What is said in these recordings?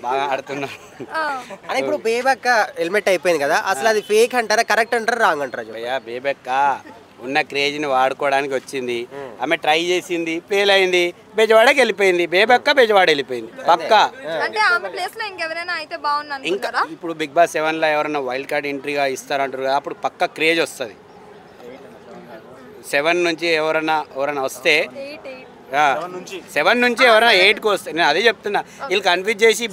బాగా ఆడుతున్నారు. అని ఇప్పుడు బేబక్క హెల్మెట్ అయిపోయింది కదా, అసలు అది ఫేక్ అంటారా, కరెక్ట్ అంటారా, రాంగ్ అంటారా? భయ్యా బేబెక్క ఉన్న క్రేజ్ని వాడుకోవడానికి వచ్చింది. ఆమె ట్రై చేసింది, ఫెయిల్ అయింది, బెజవాడకి వెళ్ళిపోయింది. బేబెక్క బెజవాడ వెళ్ళిపోయింది పక్కా. ఇంకా ఇప్పుడు బిగ్ బాస్ 7లో ఎవరైనా వైల్డ్ కార్డ్ ఎంట్రీగా ఇస్తారంటారు కదా, అప్పుడు పక్కా క్రేజ్ వస్తుంది. 7 నుంచి ఎవరైనా వస్తే 7 నుంచి ఎవరైనా 8కి వస్తే, నేను అదే చెప్తున్నా. వీళ్ళు కన్ఫ్యూజ్ చేసి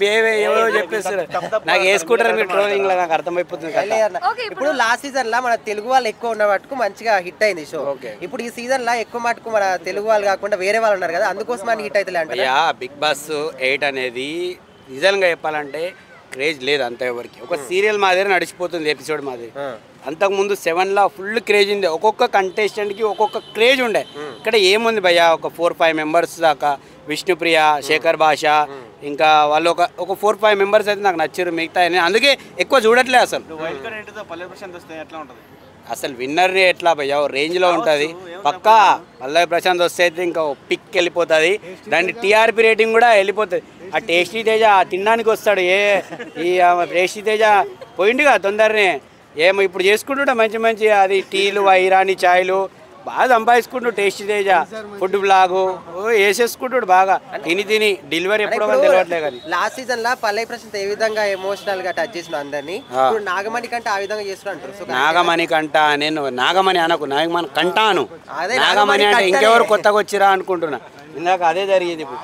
ఏవో చెప్పేస్తారు. నాకు ఏ స్కూటర్ మీరు ట్రోలింగ్ లా నాకు అర్థమైపోతుంది కదా. ఇప్పుడు లాస్ట్ సీజన్ లా మన తెలుగు వాళ్ళు ఎక్కువ ఉన్న మటుకు మంచిగా హిట్ అయింది షో. ఇప్పుడు ఈ సీజన్ లా ఎక్కువ మటుకు మన తెలుగు వాళ్ళు కాకుండా వేరే వాళ్ళు ఉన్నారు కదా, అందుకోసం అని హిట్ అవుతుంది అంటే. బిగ్ బాస్ 8 అనేది నిజంగా చెప్పాలంటే క్రేజ్ లేదు అంత ఎవరికి. ఒక సీరియల్ మాదిరి నడిచిపోతుంది, ఎపిసోడ్ మాదిరి. అంతకుముందు 7లో ఫుల్ క్రేజ్ ఉంది, ఒక్కొక్క కంటెస్టెంట్కి ఒక్కొక్క క్రేజ్ ఉండే. ఇక్కడ ఏముంది భయ్యా, ఒక 4-5 మెంబర్స్ దాకా, విష్ణుప్రియ, శేఖర్ భాష, ఇంకా వాళ్ళు ఒక 4-5 మెంబర్స్ అయితే నాకు నచ్చారు. మిగతా అందుకే ఎక్కువ చూడట్లే అసలు. అసలు విన్నర్ని ఎట్లా భయ్యా రేంజ్లో ఉంటుంది పక్కా. పల్లవి ప్రశాంత్ వస్తే అయితే ఇంకా పిక్ వెళ్ళిపోతుంది, దాని టీఆర్పీ రేటింగ్ కూడా వెళ్ళిపోతుంది. ఆ టేస్టీ తేజ తినడానికి వస్తాడు, ఈ టేస్టీ తేజ పోయిండుగా తొందరనే. ఏమో ఇప్పుడు చేసుకుంటుంటే మంచి అది టీలు, ఇరానీ ఛాయ్లు బాగా సంపాదించుకుంటూ టేస్టీ తేజ ఫుడ్ బ్లాగు వేసేసుకుంటాడు బాగా. తిని డెలివరీ ఎప్పుడో తెలియట్లే. కానీ లాస్ట్ సీజన్ లా పల్లవి ప్రశాంత్ ఏ విధంగా ఎమోషనల్ గా టచ్ చేసిన అందరినీ, నాగమణి కంటే ఆ విధంగా చేస్తున్నారు. నాగమణి కంట, నేను నాగమణి అనకు, నాగమణి కంటాను. నాగమణి అంటే ఇంకెవరు కొత్తగా వచ్చిరా అనుకుంటున్నా. ఇందాక అదే జరిగేది. ఇప్పుడు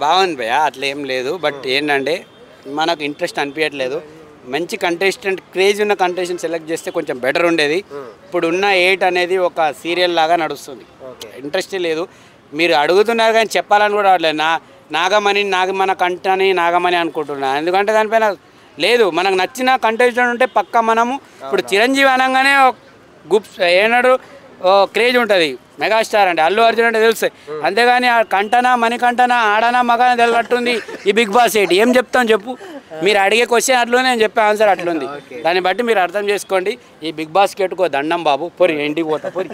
బాగుంది భయ్య, అట్లా ఏం లేదు. బట్ ఏంటంటే మనకు ఇంట్రెస్ట్ అనిపించట్లేదు. మంచి కంటెస్టెంట్, క్రేజ్ ఉన్న కంటెస్టెంట్ సెలెక్ట్ చేస్తే కొంచెం బెటర్ ఉండేది. ఇప్పుడు ఉన్న 8 అనేది ఒక సీరియల్ లాగా నడుస్తుంది, ఇంట్రెస్టే లేదు. మీరు అడుగుతున్నారు కానీ చెప్పాలని కూడా రావట్లేదు. నాగమణి మన కంటని నాగమణి అనుకుంటున్నా. ఎందుకంటే దానిపైన లేదు, మనకు నచ్చిన కంటెస్టెంట్ ఉంటే పక్క మనము. ఇప్పుడు చిరంజీవి అనగానే గుప్స్ ఏనాడు క్రేజ్ ఉంటుంది, మెగాస్టార్ అంటే అల్లు అర్జున్ అంటే తెలుస్తాయి. అంతేగాని ఆ కంటనా మణికంటనా ఆడనా మగానా తెలియట్టుంది ఈ బిగ్ బాస్ 8. ఏం చెప్తాం చెప్పు, మీరు అడిగే క్వశ్చన్ అట్లుంది, నేను చెప్పే ఆన్సర్ అట్లుంది. దాన్ని బట్టి మీరు అర్థం చేసుకోండి. ఈ బిగ్ బాస్ 8కో దండం బాబు, పొరి ఇంటికి పోతా పొరి.